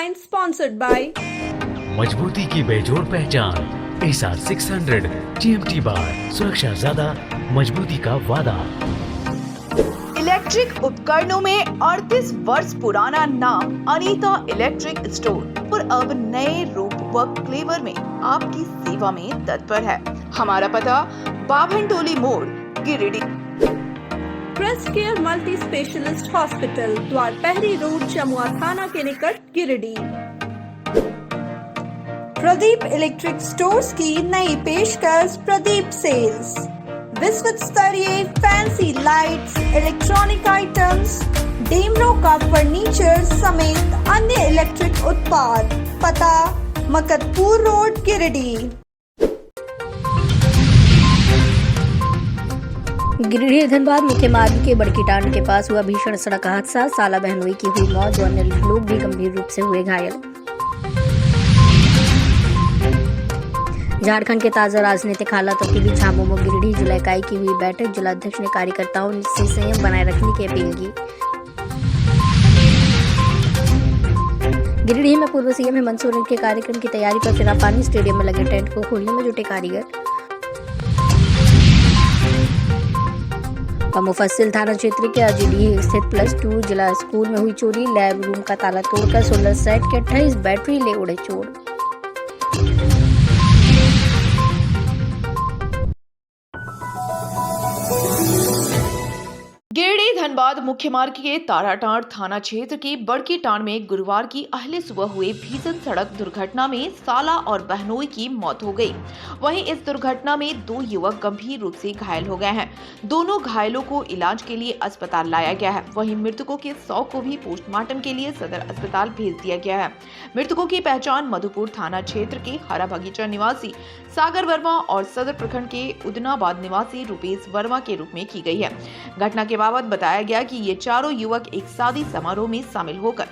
headline sponsored by मजबूती की बेजोड़ पहचान ASR 600 TMT बार, सुरक्षा ज्यादा, मजबूती का वादा। इलेक्ट्रिक उपकरणों में 38 वर्ष पुराना नाम अनीता इलेक्ट्रिक स्टोर और अब नए रूप व क्लेवर में आपकी सेवा में तत्पर है। हमारा पता बाभनटोली मोड़, Giridih. Crest care multi specialist hospital, Dwarpahari road, Jamua थाना के निकट, गिरिडीह। प्रदीप इलेक्ट्रिक स्टोर्स की नई पेशकश प्रदीप सेल्स। विश्व स्तरीय fancy lights, electronic items, Damro का फर्नीचर समेत अन्य इलेक्ट्रिक उत्पाद। पता मकतपुर रोड, गिरिडीह। गिरिडीह धनबाद मुख्य मार्ग के बड़कीटांड के पास हुआ भीषण सड़क हादसा। साला बहनोई की हुई मौत, 2 अन्य लोग भी गंभीर रूप से हुए घायल। झारखंड के ताजा राजनीतिक हालातों के बीच झामुमो गिरिडीह जिला इकाई की हुई बैठक। जिलाध्यक्ष ने कार्यकर्ताओं से संयम बनाए रखने की अपील की। गिरिडीह में पूर्व सीएम हेमंत सोरेन के कार्यक्रम की तैयारी पर फिरा पानी। स्टेडियम में लगे टेंट को खोलने में जुटे कारीगर। मुफस्सिल थाना क्षेत्र के अजीडीह स्थित +2 जिला स्कूल में हुई चोरी। लैब रूम का ताला तोड़कर सोलर सेट के 28 बैटरी ले उड़े चोर। गिरिडीह धनबाद मुख्य मार्ग के ताराटांड़ थाना क्षेत्र के बड़कीटांड़ में गुरुवार की अहले सुबह हुए भीषण सड़क दुर्घटना में साला और बहनोई की मौत हो गई। वहीं इस दुर्घटना में 2 युवक गंभीर रूप से घायल हो गए हैं। दोनों घायलों को इलाज के लिए अस्पताल लाया गया है। वहीं मृतकों के 100 को भी पोस्टमार्टम के लिए सदर अस्पताल भेज दिया गया है। मृतकों की पहचान मधुपुर थाना क्षेत्र के हरा बगीचा निवासी सागर वर्मा और सदर प्रखंड के उदनाबाद निवासी रुपेश वर्मा के रूप में की गई है। घटना के बाबत बताया गया कि ये चारों युवक एक शादी समारोह में शामिल होकर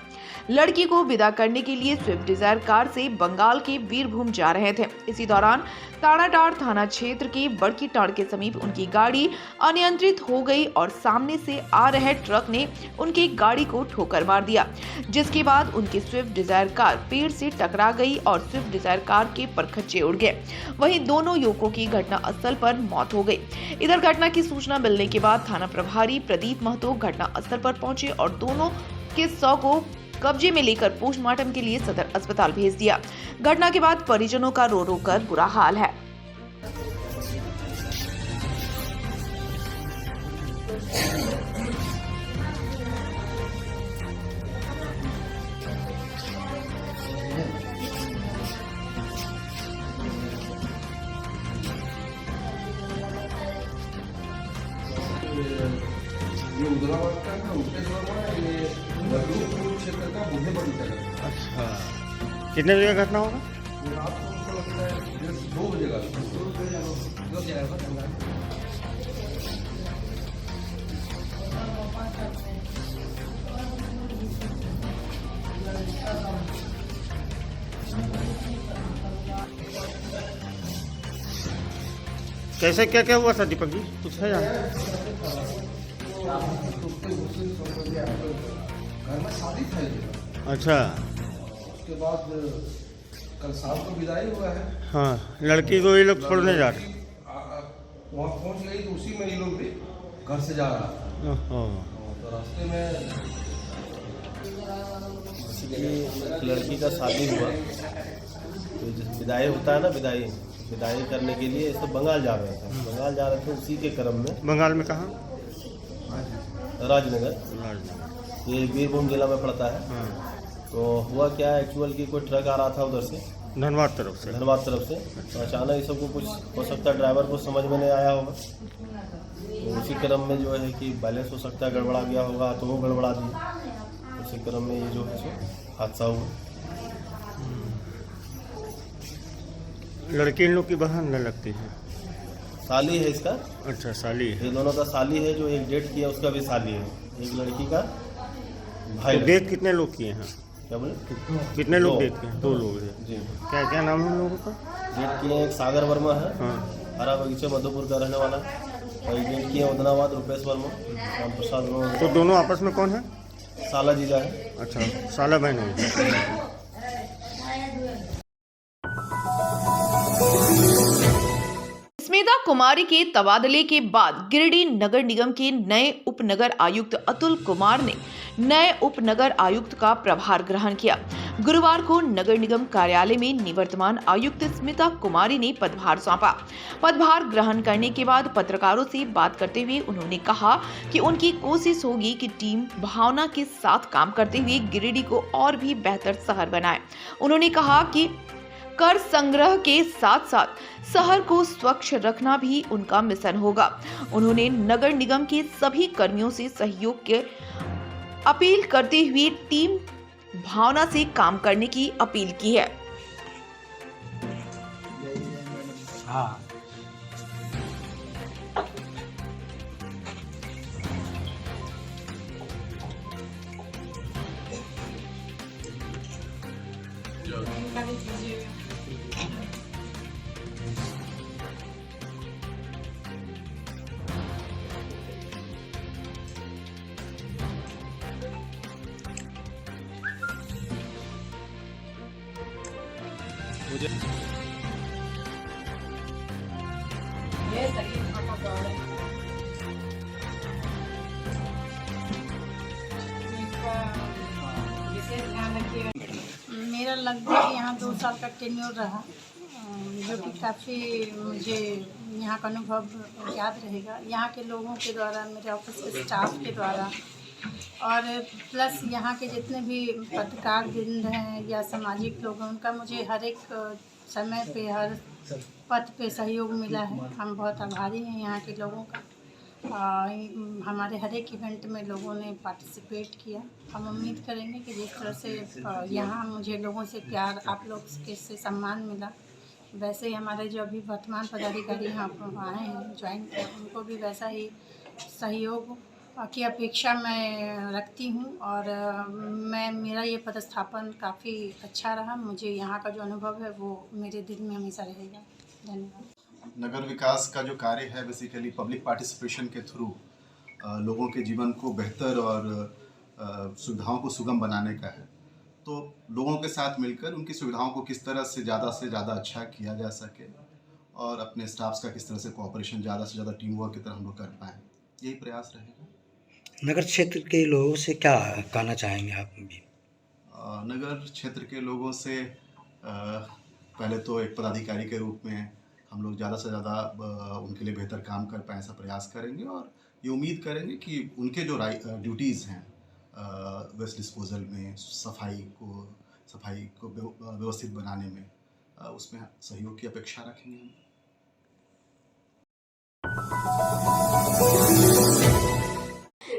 लड़की को विदा करने के लिए स्विफ्ट डिजायर कार से बंगाल के वीरभूम जा रहे थे। इसी दौरान ताराटांड़ थाना क्षेत्र के बड़कीटांड़ के समीप उनकी गाड़ी अनियंत्रित हो गई और सामने से आ रहे ट्रक ने उनकी गाड़ी को ठोकर मार दिया, जिसके बाद उनकी स्विफ्ट डिजायर कार पेड़ से टकरा गई और स्विफ्ट डिजायर कार के परखच्चे उड़ गए। वहीं दोनों युवकों की घटना स्थल पर मौत हो गई। इधर घटना की सूचना मिलने के बाद थाना प्रभारी प्रदीप महतो घटना स्थल पर पहुंचे और दोनों के 100 को कब्जे में लेकर पोस्टमार्टम के लिए सदर अस्पताल भेज दिया। घटना के बाद परिजनों का रो रो कर बुरा हाल है। ये उदनाबाद का था, रुपेश वर्मा, ये मधुपुर क्षेत्र का बूढ़े बगीचा का। अच्छा, कितने बजे का घटना होगा? ये रात को हमको लगता है 2 बजे का। 2 बजे का कैसे क्या क्या हुआ था दीपक जी, कुछ है यहाँ? घर में शादी था ये। अच्छा, उसके बाद कल शाम को विदाई हुआ है। हाँ, लड़की को ये लोग छोड़ने जा रहे। वहाँ पहुँच गई तो उसी में ये लोग भी घर से जा रहा था। तो रास्ते में लड़की का शादी हुआ तो विदाई होता है ना, विदाई करने के लिए तो बंगाल जा रहे थे। बंगाल जा रहे थे, उसी के क्रम में। बंगाल में कहाँ? राजनगर, ये वीरभूम जिला में पड़ता है। हाँ। तो हुआ क्या, एक्चुअल की कोई ट्रक आ रहा था उधर से, धनबाद तरफ से। तो अचानक ये सबको कुछ हो सकता है, ड्राइवर को समझ में नहीं आया होगा। तो उसी क्रम में जो है कि बैलेंस हो सकता है गड़बड़ा गया होगा, तो वो गड़बड़ा दी। उसी क्रम में ये जो है सो हादसा हुआ। लड़की इन लोग की बहन न लगती है? साली है इसका। अच्छा, साली है। ये दोनों का साली है, जो एक डेट किया उसका भी साली है। एक लड़की का भाई। तो डेट कितने लोग किए हैं? क्या बोले? कितने लोग डेट किए हैं? 2 लोग हैं जी। क्या क्या नाम है उन लोगों का? डेट किए एक सागर वर्मा है, हाँ। हरा बगीचा मधुपुर का रहने वाला, और एक डेट किए उदनाबाद रुपेश वर्मा, राम प्रसाद। तो दोनों आपस में कौन है? साला जीजा है। अच्छा, साला बहन है। कुमारी के तबादले के बाद गिरिडीह नगर निगम के नए उप नगर आयुक्त अतुल कुमार ने नए उप नगर आयुक्त का प्रभार ग्रहण किया। गुरुवार को नगर निगम कार्यालय में निवर्तमान आयुक्त स्मिता कुमारी ने पदभार सौंपा। पदभार ग्रहण करने के बाद पत्रकारों से बात करते हुए उन्होंने कहा कि उनकी कोशिश होगी कि टीम भावना के साथ काम करते हुए गिरिडीह को और भी बेहतर शहर बनाए। उन्होंने कहा कि कर संग्रह के साथ साथ शहर को स्वच्छ रखना भी उनका मिशन होगा। उन्होंने नगर निगम के सभी कर्मियों से सहयोग की अपील करते हुए टीम भावना से काम करने की अपील की है। मेरा लगभग यहाँ 2 साल का टेन्योर रहा, जो कि काफ़ी मुझे यहाँ का अनुभव याद रहेगा। यहाँ के लोगों के द्वारा, मेरे ऑफिस के स्टाफ के द्वारा और प्लस यहाँ के जितने भी पत्रकार वृंद हैं या सामाजिक लोग हैं, उनका मुझे हर एक समय पे, हर पथ पे सहयोग मिला है। हम बहुत आभारी हैं यहाँ के लोगों का। हमारे हर एक इवेंट में लोगों ने पार्टिसिपेट किया। हम उम्मीद करेंगे कि जिस तरह से यहाँ मुझे लोगों से प्यार, आप लोग से सम्मान मिला, वैसे ही हमारे जो अभी वर्तमान पदाधिकारी यहाँ आए हैं ज्वाइन किया, उनको भी वैसा ही सहयोग की अपेक्षा मैं रखती हूँ। और मेरा ये पदस्थापन काफ़ी अच्छा रहा। मुझे यहाँ का जो अनुभव है वो मेरे दिल में हमेशा रहेगा। धन्यवाद। नगर विकास का जो कार्य है बेसिकली पब्लिक पार्टिसिपेशन के थ्रू लोगों के जीवन को बेहतर और सुविधाओं को सुगम बनाने का है। तो लोगों के साथ मिलकर उनकी सुविधाओं को किस तरह से ज़्यादा अच्छा किया जा सके और अपने स्टाफ्स का किस तरह से कोऑपरेशन ज़्यादा से ज़्यादा टीम वर्क की तरह हम लोग कर पाएँ, यही प्रयास रहेगा। नगर क्षेत्र के लोगों से क्या कहना चाहेंगे आप भी? नगर क्षेत्र के लोगों से पहले तो एक पदाधिकारी के रूप में हम लोग ज़्यादा से ज़्यादा उनके लिए बेहतर काम कर पाएँ, ऐसा प्रयास करेंगे और ये उम्मीद करेंगे कि उनके जो ड्यूटीज़ हैं वेस्ट डिस्पोजल में, सफाई को व्यवस्थित बनाने में, उसमें सहयोग की अपेक्षा रखेंगे हम।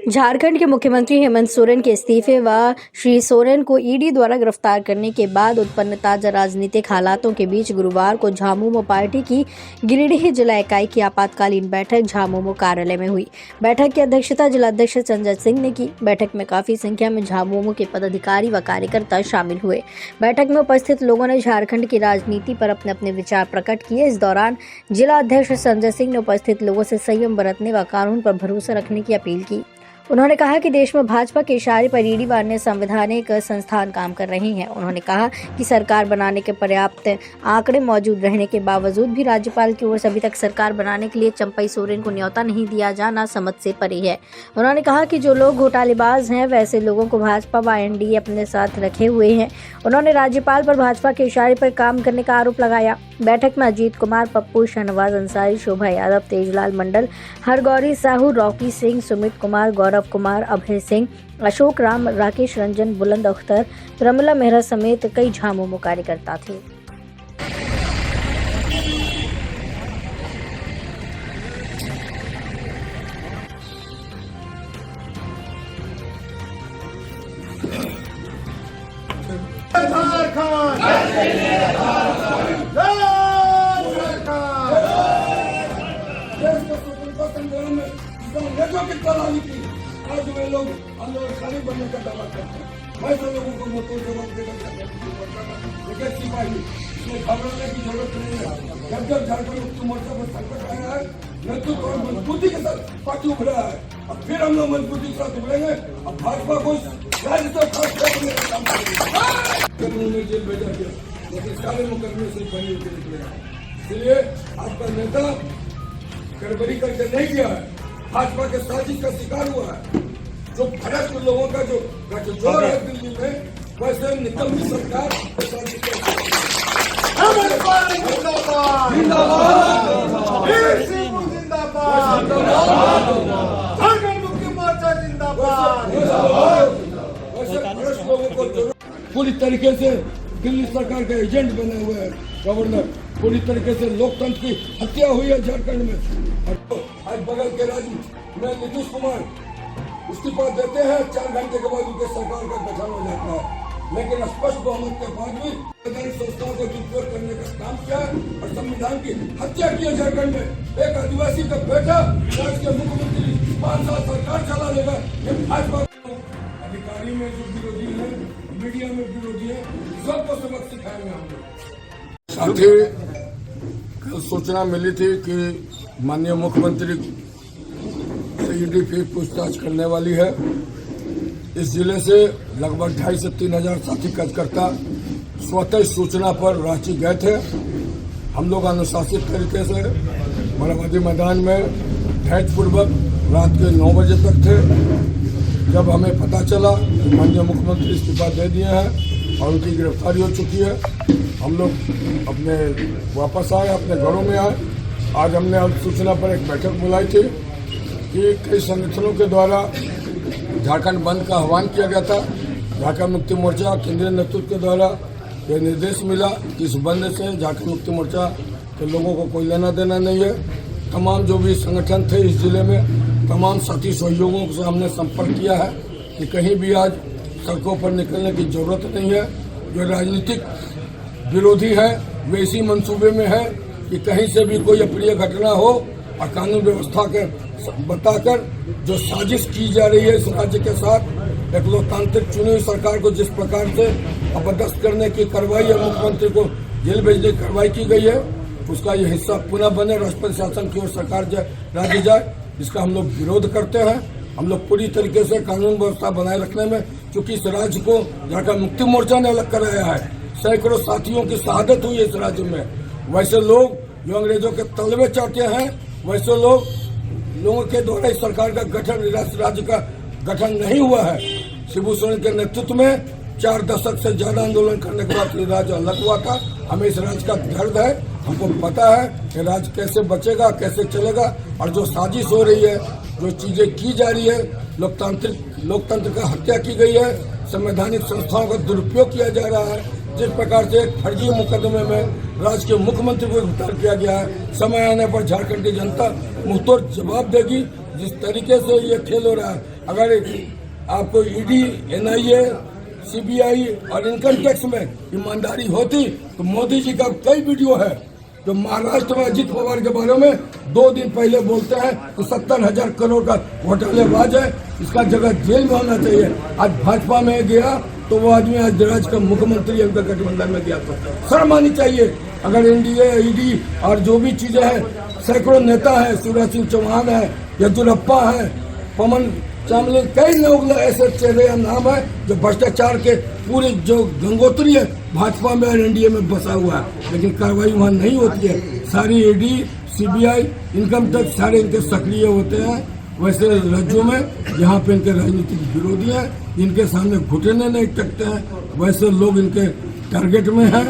झारखंड के मुख्यमंत्री हेमंत सोरेन के इस्तीफे व श्री सोरेन को ईडी द्वारा गिरफ्तार करने के बाद उत्पन्न ताजा राजनीतिक हालातों के बीच गुरुवार को झामुमो पार्टी की गिरिडीह जिला इकाई की आपातकालीन बैठक झामुमो कार्यालय में हुई। बैठक की अध्यक्षता जिलाध्यक्ष संजय सिंह ने की। बैठक में काफी संख्या में झामुमो के पदाधिकारी व कार्यकर्ता शामिल हुए। बैठक में उपस्थित लोगों ने झारखंड की राजनीति पर अपने अपने विचार प्रकट किए। इस दौरान जिलाध्यक्ष संजय सिंह ने उपस्थित लोगों से संयम बरतने व कानून पर भरोसा रखने की अपील की। उन्होंने कहा कि देश में भाजपा के इशारे पर ईडी व अन्य संवैधानिक संस्थान काम कर रही हैं। उन्होंने कहा कि सरकार बनाने के पर्याप्त आंकड़े मौजूद रहने के बावजूद भी राज्यपाल की ओर से अभी तक सरकार बनाने के लिए चंपई सोरेन को न्योता नहीं दिया जाना समझ से परे है। उन्होंने कहा कि जो लोग घोटालेबाज हैं वैसे लोगों को भाजपा व एनडीए अपने साथ रखे हुए हैं। उन्होंने राज्यपाल पर भाजपा के इशारे पर काम करने का आरोप लगाया। बैठक में अजीत कुमार, पप्पू, शहनवाज अंसारी, शोभा यादव, तेजलाल मंडल, हरगौरी साहू, रॉकी सिंह, सुमित कुमार, गौरव कुमार, अभय सिंह, अशोक राम, राकेश रंजन, बुलंद अख्तर, प्रमिला मेहरा समेत कई झामुमो कार्यकर्ता थे। आज वे लोग खाली बनने का दावा करते हैं। मैं तो लोगों को मतों जवाब देकर सिपाही इसमें घबराने की जरूरत नहीं है। जब झारखंड मुक्ति मोर्चा पर संकट आया है, नेतृत्व और मजबूती के साथ पार्टी उभरा है। अब फिर हम लोग मजबूती के साथ उभरेंगे। अब भाजपा को राज्य तो खास करने का काम करेंगे। जेल भेजा गया, लेकिन सारे मुकदमे से बनी होकर निकलेगा। इसलिए आपका नेता गड़बड़ी करके नहीं किया है, भाजपा के साजिश का शिकार हुआ है। जो भ्रष्ट लोगों का जो गठजोड़ है दिल्ली में, वैसे निकम्मी सरकार साजिश का लोगों को पूरी तरीके से दिल्ली सरकार के एजेंट बने हुए हैं गवर्नर। पूरी तरीके से लोकतंत्र की हत्या हुई है झारखंड में। और आज बगल के राज्य में नीतीश कुमार इस्तीफा देते हैं, 4 घंटे के बाद उनके सरकार का गठन हो जाता है। लेकिन स्पष्ट बहुमत के बाद भी संवैधानिक संस्थाओं को दुरुपयोग करने का काम किया और संविधान की हत्या की है झारखंड में। एक आदिवासी का बेटा राज्य के मुख्यमंत्री 5 साल सरकार चला लेगा। ये भाजपा अधिकारी में जो विरोधी है, मीडिया में विरोधी है, सबको सबक सिखाएंगे हम लोग। साथ ही कल सूचना मिली थी कि माननीय मुख्यमंत्री से ईडी फिर पूछताछ करने वाली है। इस जिले से लगभग 2,500 से 3,000 साथी कार्यकर्ता स्वतः सूचना पर रांची गए थे। हम लोग अनुशासित तरीके से मायावती मैदान में धैर्यपूर्वक रात के 9 बजे तक थे। जब हमें पता चला कि माननीय मुख्यमंत्री इस्तीफा दे दिए हैं और उनकी गिरफ्तारी हो चुकी है, हम लोग अपने वापस आए, अपने घरों में आए। आज हमने सूचना पर एक बैठक बुलाई थी कि कई संगठनों के द्वारा झारखंड बंद का आह्वान किया गया था। झारखंड मुक्ति मोर्चा केंद्रीय नेतृत्व के द्वारा यह निर्देश मिला कि इस बंद से झारखंड मुक्ति मोर्चा के लोगों को कोई लेना देना नहीं है। तमाम जो भी संगठन थे इस जिले में, तमाम साथी सहयोगों से हमने संपर्क किया है कि कहीं भी आज सड़कों पर निकलने की जरूरत नहीं है। जो राजनीतिक विरोधी है वे इसी मंसूबे में है कि कहीं से भी कोई अप्रिय घटना हो और कानून व्यवस्था के बताकर जो साजिश की जा रही है इस राज्य के साथ, एक लोकतांत्रिक चुनी हुई सरकार को जिस प्रकार से अपदस्थ करने की कार्रवाई है, मुख्यमंत्री को जेल भेजने की कार्रवाई की गई है, उसका ये हिस्सा पुनः बने, राष्ट्रपति शासन की ओर सरकार राज्य जाए, इसका हम लोग विरोध करते हैं। हम लोग पूरी तरीके से कानून व्यवस्था बनाए रखने में, क्योंकि इस राज्य को झारखंड मुक्ति मोर्चा ने अलग कराया है। सैकड़ों साथियों की शहादत हुई है इस राज्य में। वैसे लोग जो अंग्रेजों के तलवे चाहते हैं, वैसे लोगों के द्वारा इस सरकार का गठन, राज्य का गठन नहीं हुआ है। शिबू सोरेन के नेतृत्व में 4 दशक से ज्यादा आंदोलन करने के बाद ये राज्य अलग हुआ था। हमें इस राज्य का दर्द है, हमको पता है कि राज्य कैसे बचेगा, कैसे चलेगा। और जो साजिश हो रही है, जो चीजें की जा रही है, लोकतंत्र का हत्या की गई है, संवैधानिक संस्थाओं का दुरुपयोग किया जा रहा है, जिस प्रकार से एक फर्जी मुकदमे में राज्य के मुख्यमंत्री को गिरफ्तार किया गया है, समय आने पर झारखंड की जनता मुंहतोड़ जवाब देगी। जिस तरीके से ये खेल हो रहा है, अगर आपको ईडी, एनआईए, सीबीआई और इनकम टैक्स में ईमानदारी होती तो मोदी जी का कई वीडियो है जो महाराष्ट्र में अजीत पवार के बारे में 2 दिन पहले बोलते हैं कि 70,000 करोड़ का घोटालेबाज है, इसका जगह जेल में होना चाहिए। आज भाजपा में गया तो वो आदमी आज राज्य का मुख्यमंत्री उनका गठबंधन में गया था। शर्म आनी चाहिए। अगर एनडीए, ईडी और जो भी चीजें हैं, सैकड़ों नेता है, शिवराज सिंह चौहान है, येदुरप्पा है, पवन चामले, कई लोग ऐसे चेहरे या नाम है जो भ्रष्टाचार के पूरे जो गंगोत्री है भाजपा में और एनडीए में बसा हुआ है, लेकिन कार्रवाई वहाँ नहीं होती है। सारी ईडी, सीबीआई, इनकम टैक्स सारे इनके सक्रिय होते हैं। वैसे राज्यों में जहाँ पे इनके राजनीतिक विरोधी हैं, इनके सामने घुटने नहीं टेकते हैं, वैसे लोग इनके टारगेट में हैं।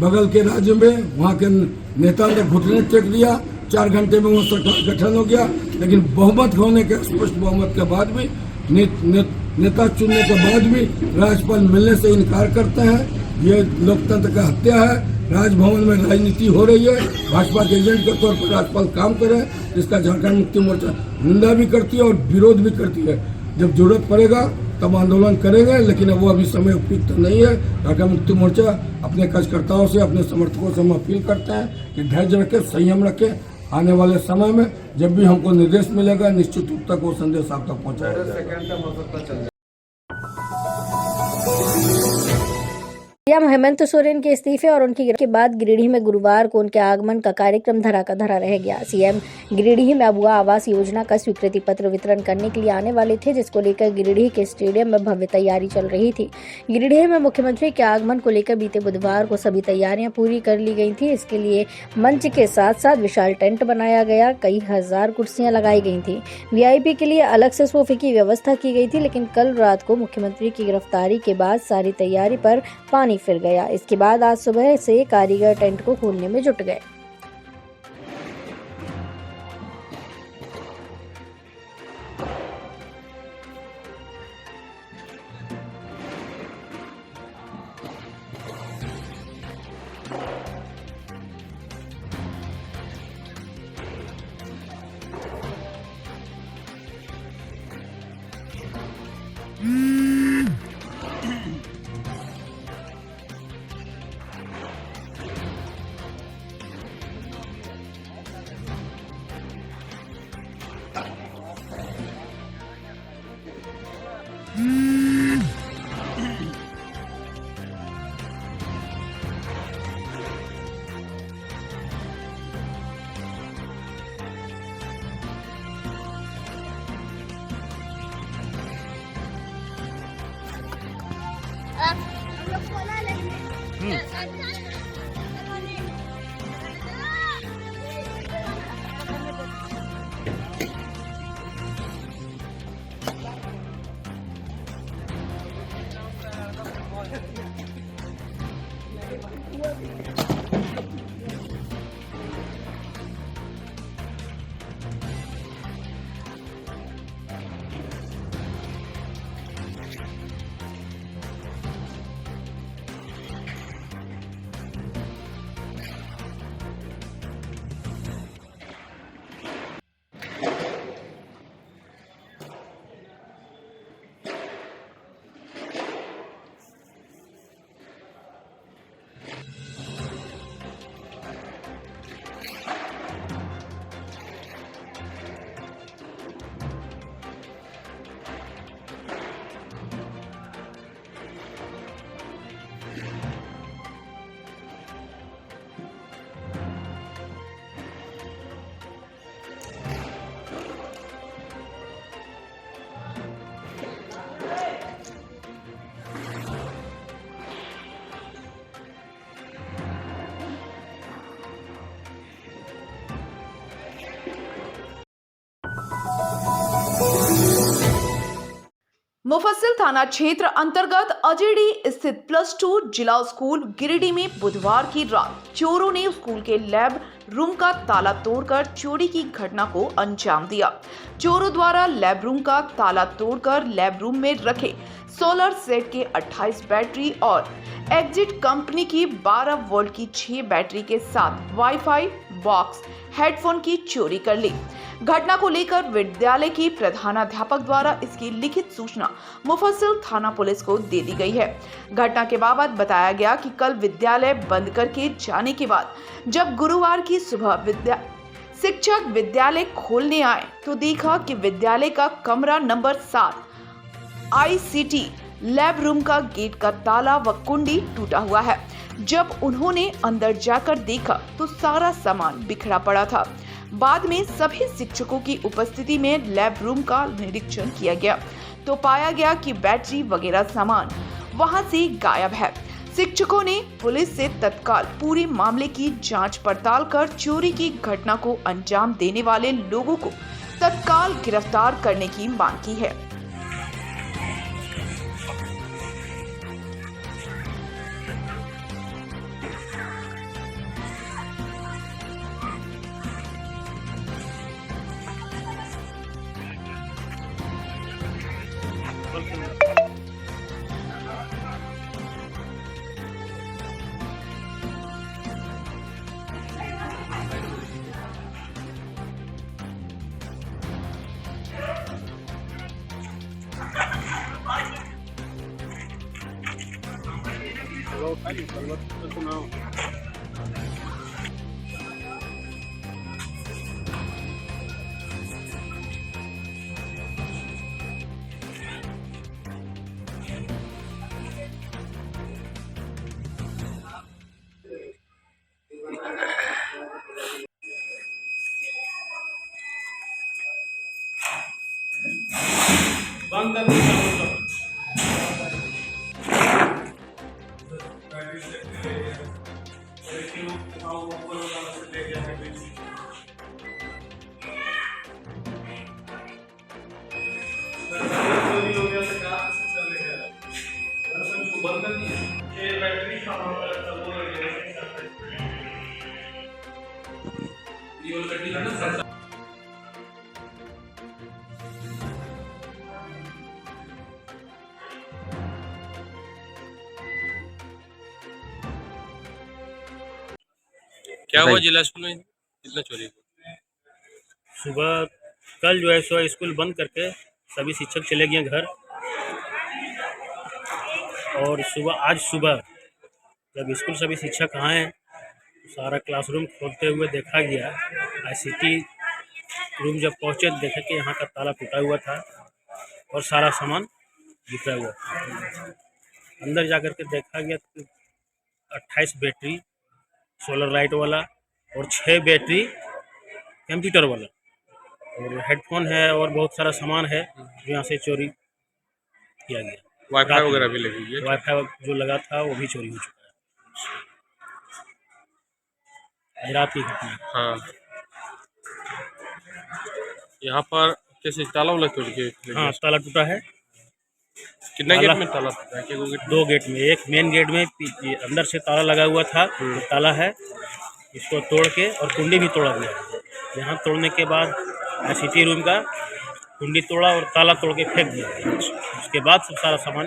बगल के राज्य में वहाँ के नेता ने घुटने टेक दिया, 4 घंटे में वो सरकार गठन हो गया। लेकिन बहुमत होने के, स्पष्ट बहुमत के बाद भी, नेता चुनने के बाद भी राज्यपाल मिलने से इनकार करते हैं। ये लोकतंत्र का हत्या है। राजभवन में राजनीति हो रही है, भाजपा के एजेंट के तौर पर राज्यपाल काम कर रहे हैं, जिसका झारखंड मुक्ति मोर्चा निंदा भी करती है और विरोध भी करती है। जब जरूरत पड़ेगा तब आंदोलन करेंगे, लेकिन वो अभी समय उपयुक्त नहीं है। झारखंड मुक्ति मोर्चा अपने कार्यकर्ताओं से, अपने समर्थकों से हम अपील करते हैं कि धैर्य रखें, संयम रखें। आने वाले समय में जब भी हमको निर्देश मिलेगा, निश्चित रूप तक वो संदेश आप तक पहुँचाया जाएगा। सीएम हेमंत सोरेन के इस्तीफे और उनकी गिरफ्तारी के बाद गिरिडीह में गुरुवार को उनके आगमन का कार्यक्रम धरा का धरा रह गया। सीएम गिरिडीह में अबुआ आवास योजना का स्वीकृति पत्र वितरण करने के लिए आने वाले थे, जिसको लेकर गिरिडीह के स्टेडियम में भव्य तैयारी चल रही थी। गिरिडीह में मुख्यमंत्री के आगमन को लेकर बीते बुधवार को सभी तैयारियां पूरी कर ली गई थी। इसके लिए मंच के साथ साथ विशाल टेंट बनाया गया, कई हजार कुर्सियां लगाई गई थी। वीआईपी के लिए अलग से सोफे की व्यवस्था की गई थी, लेकिन कल रात को मुख्यमंत्री की गिरफ्तारी के बाद सारी तैयारी पर पानी फिर गया। इसके बाद आज सुबह से कारीगर टेंट को खोलने में जुट गए। मुफस्सिल थाना क्षेत्र अंतर्गत अजेडी स्थित +2 जिला स्कूल गिरिडीह में बुधवार की रात चोरों ने स्कूल के लैब रूम का ताला तोड़कर चोरी की घटना को अंजाम दिया। चोरों द्वारा लैब रूम का ताला तोड़कर लैब रूम में रखे सोलर सेट के 28 बैटरी और एग्जिट कंपनी की 12 वोल्ट की 6 बैटरी के साथ वाईफाई बॉक्स हेडफोन की चोरी कर ली। घटना को लेकर विद्यालय की प्रधानाध्यापक द्वारा इसकी लिखित सूचना मुफस्सिल थाना पुलिस को दे दी गई है। घटना के बाबत बताया गया कि कल विद्यालय बंद करके जाने के बाद जब गुरुवार की सुबह शिक्षक विद्यालय खोलने आए तो देखा कि विद्यालय का कमरा नंबर 7 ICT लैब रूम का गेट का ताला व कुंडी टूटा हुआ है। जब उन्होंने अंदर जाकर देखा तो सारा सामान बिखरा पड़ा था। बाद में सभी शिक्षकों की उपस्थिति में लैब रूम का निरीक्षण किया गया तो पाया गया कि बैटरी वगैरह सामान वहां से गायब है। शिक्षकों ने पुलिस से तत्काल पूरे मामले की जांच पड़ताल कर चोरी की घटना को अंजाम देने वाले लोगों को तत्काल गिरफ्तार करने की मांग की है। क्या हुआ जिला स्कूल में इतना चोरी हुआ? सुबह कल जो है सो स्कूल बंद करके सभी शिक्षक चले गए घर, और आज सुबह जब स्कूल सभी शिक्षक आए तो सारा क्लासरूम खोलते हुए देखा गया। आईसीटी रूम जब पहुंचे देखे कि यहाँ का ताला टूटा हुआ था और सारा सामान बिखरा हुआ था। अंदर जाकर के देखा गया तो 28 बैटरी सोलर लाइट वाला और 6 बैटरी कंप्यूटर वाला और हेडफोन है और बहुत सारा सामान है जो यहाँ से चोरी किया गया। वाईफाई वगैरह भी लगी है? वाईफाई जो लगा था वो भी चोरी हो चुका है। रात की घटना। हाँ, यहाँ पर कैसे ताला वाला तोड़ के? हाँ, ताला टूटा है। कितना गेट में ताला टूटा है? 2 गेट में, एक मेन गेट में अंदर से ताला लगा हुआ था, तो ताला है, इसको तोड़ के और कुंडी भी तोड़ा गया। यहाँ तोड़ने के बाद आईसीटी रूम का कुंडी तोड़ा और ताला तोड़ के फेंक दिया। उसके बाद सब सारा सामान।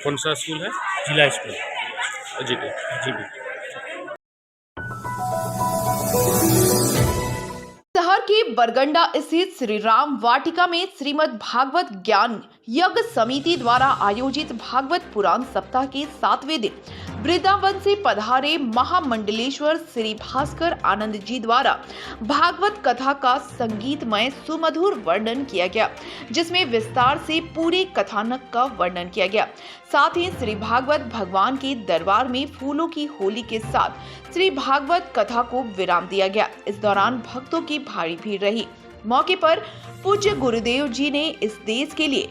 कौन सा स्कूल है? जिला स्कूल जी। शहर के बरगंडा स्थित श्री राम वाटिका में श्रीमद् भागवत ज्ञान यज्ञ समिति द्वारा आयोजित भागवत पुराण सप्ताह के 7वें दिन वृंदावन से पधारे महामंडलेश्वर श्री भास्कर आनंद जी द्वारा भागवत कथा का संगीतमय सुमधुर वर्णन किया गया, जिसमें विस्तार से पूरे कथानक का वर्णन किया गया। साथ ही श्री भागवत भगवान के दरबार में फूलों की होली के साथ श्री भागवत कथा को विराम दिया गया। इस दौरान भक्तों की भारी भीड़ रही। मौके पर पूज्य गुरुदेव जी ने इस देश के लिए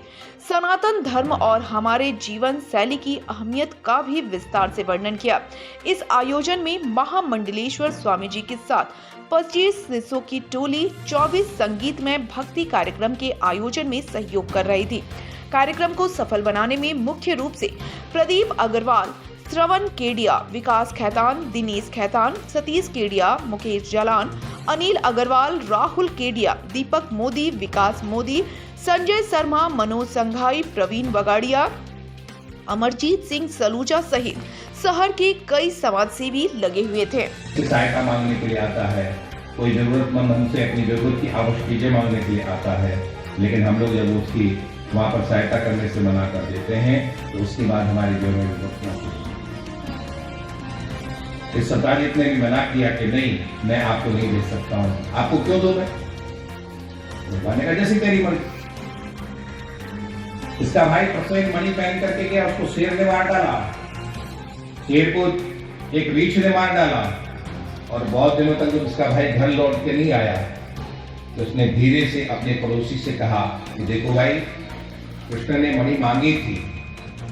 सनातन धर्म और हमारे जीवन शैली की अहमियत का भी विस्तार से वर्णन किया। इस आयोजन में महामंडलेश्वर स्वामी जी के साथ 25 शिष्यों की टोली 24 संगीतमय भक्ति कार्यक्रम के आयोजन में सहयोग कर रही थी। कार्यक्रम को सफल बनाने में मुख्य रूप से प्रदीप अग्रवाल, श्रवण केडिया, विकास खैतान, दिनेश खैतान, सतीश केडिया, मुकेश जालान, अनिल अग्रवाल, राहुल केडिया, दीपक मोदी, विकास मोदी, संजय शर्मा, मनोज संघाई, प्रवीण बगाड़िया, अमरजीत सिंह सलूजा सहित शहर के कई समाजसेवी लगे हुए थे। सहायता मांगने के लिए आता है, कोई जरूरतमंद हमसे अपनी जरूरत की आवश्यक चीजें मांगने के लिए आता है, लेकिन हम लोग जब उसकी वहाँ पर सहायता करने से मना कर देते हैं तो उसके बाद हमारी जरूरत इस सरकार ने भी मना किया कि नहीं, मैं आपको नहीं दे सकता हूँ। आपको क्यों दो? मैं का जैसे तेरी मर्जी। इसका भाई प्रसन्न मणि पहन करके गया, उसको शेर ने मार डाला, शेर को एक रीछ ने मार डाला, और बहुत दिनों तक जब उसका भाई घर लौट के नहीं आया तो उसने धीरे से अपने पड़ोसी से कहा कि देखो भाई, कृष्ण ने मणि मांगी थी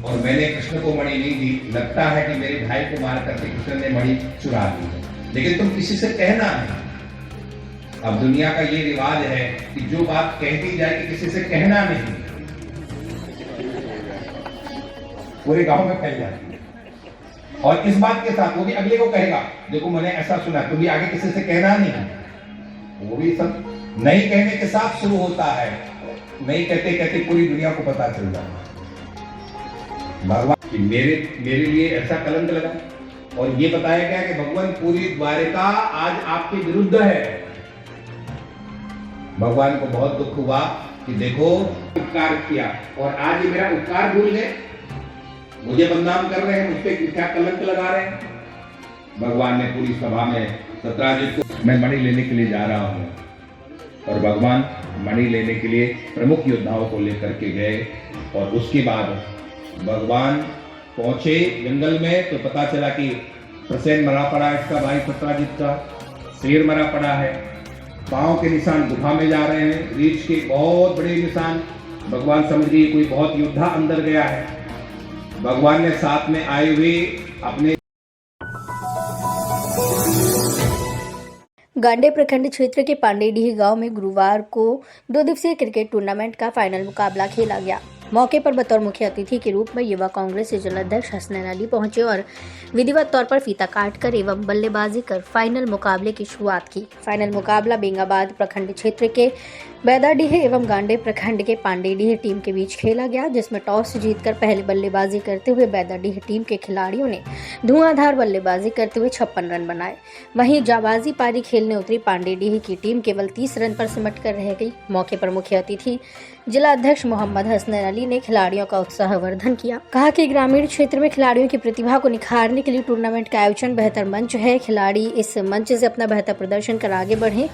और मैंने कृष्ण को मणि नहीं दी, लगता है कि मेरे भाई को मार करके कृष्ण ने मणि चुरा दी है, लेकिन तुम किसी से कहना नहीं। अब दुनिया का ये रिवाज है कि जो बात कह दी जाए कि किसी से कहना नहीं, पूरे गांव में फैल जाती है। और इस बात के साथ वो भी अगले को कहेगा, देखो मैंने ऐसा सुना, तुम भी आगे किसी से कहना नहीं। वो भी सब नहीं कहने के साथ शुरू होता है, नहीं कहते कहते पूरी दुनिया को पता चल जाता है भगवान कि मेरे लिए ऐसा कलंक लगा, और ये बताया गया कि भगवान पूरी द्वारिका आज आपके विरुद्ध है। भगवान को बहुत दुख हुआ कि देखो उपकार किया और आज ये मेरा उपकार भूल गए, मुझे बदनाम कर रहे हैं, मुझ पे क्या कलंक लगा रहे हैं। भगवान ने पूरी सभा में सत्राजित को मैं मणि लेने के लिए जा रहा हूँ, और भगवान मणि लेने के लिए प्रमुख योद्धाओं को लेकर के गए, और उसके बाद भगवान पहुंचे जंगल में तो पता चला कि प्रसेन मरा पड़ा है, इसका भाई सत्राजित का शेर मरा पड़ा है, पांव के निशान गुफा में जा रहे हैं, रीछ के बहुत बड़े निशान भगवान समझ लीजिए कोई बहुत योद्धा अंदर गया है, भगवान ने साथ में आए हुए अपने गांडे प्रखंड क्षेत्र के पांडेडीह गांव में गुरुवार को 2 दिवसीय क्रिकेट टूर्नामेंट का फाइनल मुकाबला खेला गया। मौके पर बतौर मुख्य अतिथि के रूप में युवा कांग्रेस के जिलाध्यक्ष हसनैन अली पहुंचे और विधिवत तौर पर फीता काटकर एवं बल्लेबाजी कर फाइनल मुकाबले की शुरुआत की। फाइनल मुकाबला बेंगाबाद प्रखंड क्षेत्र के बैदाडीह एवं गांडे प्रखंड के पांडेडीह टीम के बीच खेला गया, जिसमें टॉस जीतकर पहले बल्लेबाजी करते हुए बैदाडीह टीम के खिलाड़ियों ने धुआंधार बल्लेबाजी करते हुए 56 रन बनाए। वहीं जाबाजी पारी खेलने उतरी पांडेडीह की टीम केवल 30 रन पर सिमट कर रह गई। मौके पर मुख्य अतिथि जिला अध्यक्ष मोहम्मद हसनैन अली ने खिलाड़ियों का उत्साहवर्धन किया। कहा कि ग्रामीण क्षेत्र में खिलाड़ियों की प्रतिभा को निखारने के लिए टूर्नामेंट का आयोजन बेहतर मंच है। खिलाड़ी इस मंच से अपना बेहतर प्रदर्शन कर आगे बढ़ें।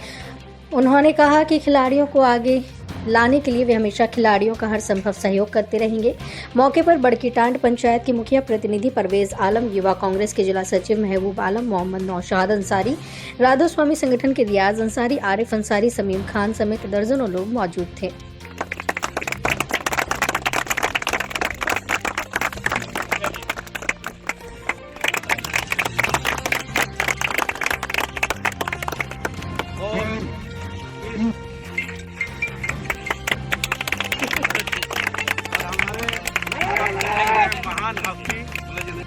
उन्होंने कहा कि खिलाड़ियों को आगे लाने के लिए वे हमेशा खिलाड़ियों का हर संभव सहयोग करते रहेंगे। मौके पर बड़कीटांड पंचायत के मुखिया प्रतिनिधि परवेज आलम, युवा कांग्रेस के जिला सचिव महबूब आलम, मोहम्मद नौशाद अंसारी, राधा स्वामी संगठन के रियाज अंसारी, आरिफ अंसारी, समीम खान समेत दर्जनों लोग मौजूद थे।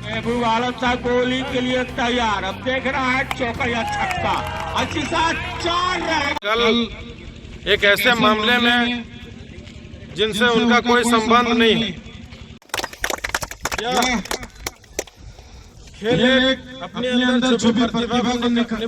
महबूब आलम साहब बॉलिंग के लिए तैयार। अब देख रहा है चौका या छक्का, अच्छी साथ 4 रन। कल एक ऐसे मामले में जिनसे उनका कोई संबंध नहीं है, खेल अपने अंदर छुपी प्रतिभा को